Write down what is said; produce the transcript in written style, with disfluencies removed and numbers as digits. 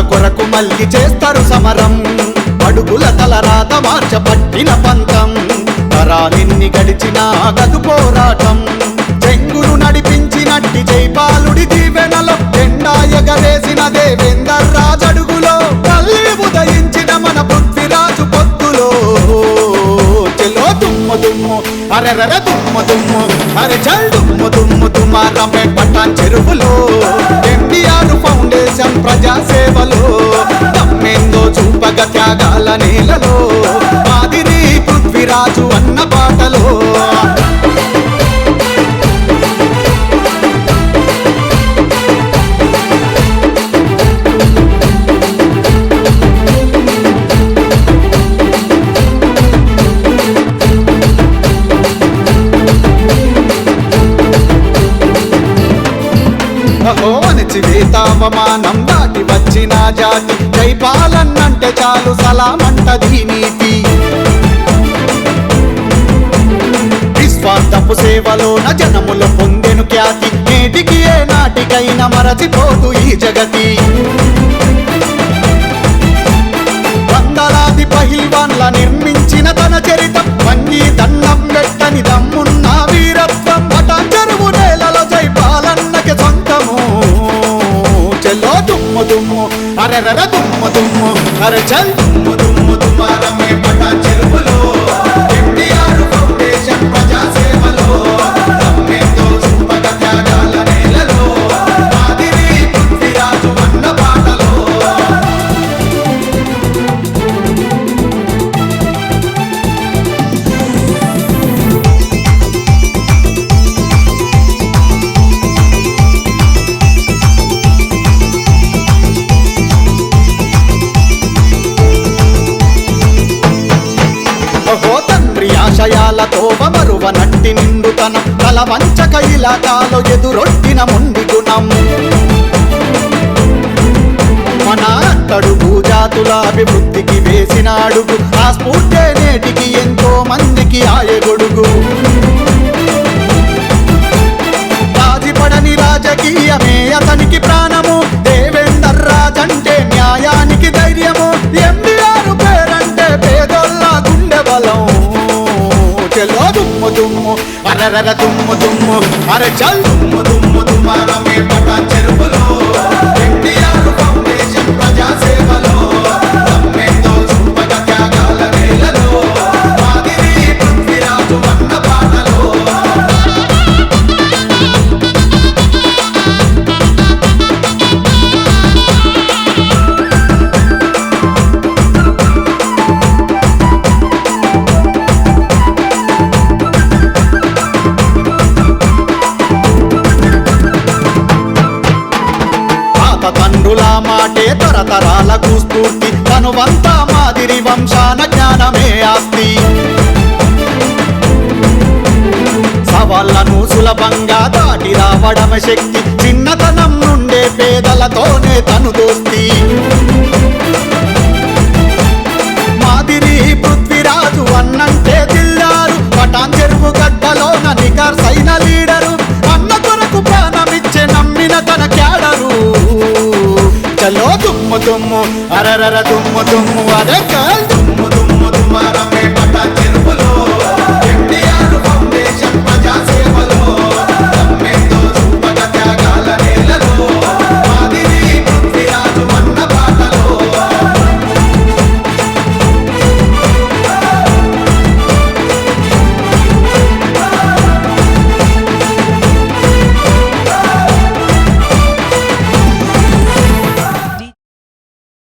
కొరకు మళ్ళీ చేస్తారు సమరం. అడుగుల తలరాత మార్చబట్టిన పంతం, తరాలెన్ని గడిచినా గదు పోరాటం. చెంగులు నడిపించినట్టి జైపాలుడి దీవెనలో జెండా ఎగరేసిన దేవేందర్ రాజడుగులో మళ్ళీ ఉదయించిన మన పృథ్వీరాజు పొత్తులో. చెలో దుమ్ము దుమ్ము అరెరర దుమ్ము దుమ్ము అరె చల్ దుమ్ము దుమ్ము తుమారమే పటాన్ చెరువులో. ఎన్టీఆర్ ఫౌండేషన్ ప్రజాసేవలో తమ్మేందో చూపగ త్యాగాల నేలలో. మాదిరి పృథ్వీరాజు అన్న పాటలో. అణచివేతావమానం దాటి వచ్చిన జాతి, జైపాలన్నంటే చాలు సలామంటది నీతి. నిస్వార్థపు సేవలోన జనములు పొందెను ఖ్యాతి, నేటికి ఏ నాటికైనా మరచిపోదు ఈ జగతి. వందలాది పహిల్వాన్ల నిర్మించిన తన చరితం, వంగి దండం పెట్టని దమ్మున్న వీరత్వం. పటాన్ చెరువు నేలలో జైపాలన్నకి సొంతము. చెల్లో దుమ్ము దుమ్ము అరెరర దుమ్ము దుమ్ము అరె చల్ దుమ్ము దుమ్ము తుమారమే పటాన్ చెరువులో. ఎన్టీఆర్ ఫౌండేషన్ ప్రజాసేవలో తమ్మేందో చూపగ త్యాగాల నేలలో. మాదిరి పృథ్వీరాజు అన్న పాటలో. ఆశయాలతో మరువ నట్టి నిండుతనం, తల వంచక ఇలాకాలో ఎదురొట్టిన ముండి గుణం. మన అట్టడుగు జాతుల అభివృద్ధికి వేసిన అడుగు, ఆ స్ఫూర్తే నేటికి ఎంతో మందికి ఆయగొడుగు. రాజీపడని రాజకీయమే అతనికి ప్రాణము, దేవేందర్ రాజంటే న్యాయానికి ధైర్యము. ఎన్టీఆర్ పేరంటే పేదోళ్ళ గుండె బలం. చెలో దుమ్ము దుమ్ము అరెరర దుమ్ము దుమ్ము అరె చల్ దుమ్ము దుమ్ము తుమారమే పటాన్ చెరువులో. ఎన్టీఆర్ ఫౌండేషన్ ప్రజాసేవలో తమ్మేందో చూపగ త్యాగాల నేలలో. మాదిరి పృథ్వీరాజు అన్న పాటలో. తండ్రుల మాటే తరతరాలకు స్ఫూర్తి, తనువంతా మాదిరి వంశాన జ్ఞానమే ఆస్తి. సవాళ్లను సులభంగా దాటి రావడమే శక్తి, చిన్నతనం నుండే పేదలతోనే తను దోస్తి. మాదిరి పృథ్వీరాజు అన్నంటే దిల్లారు, పటాన్ చెరువు గడ్డలోన నిఖార్సైన లీడరు. అన్న కొరకు ప్రాణమిచ్చే నమ్మిన తన క్యాడరు. చలో దుమ్ము దుమ్ము అరరర దుమ్ము దుమ్ము అరే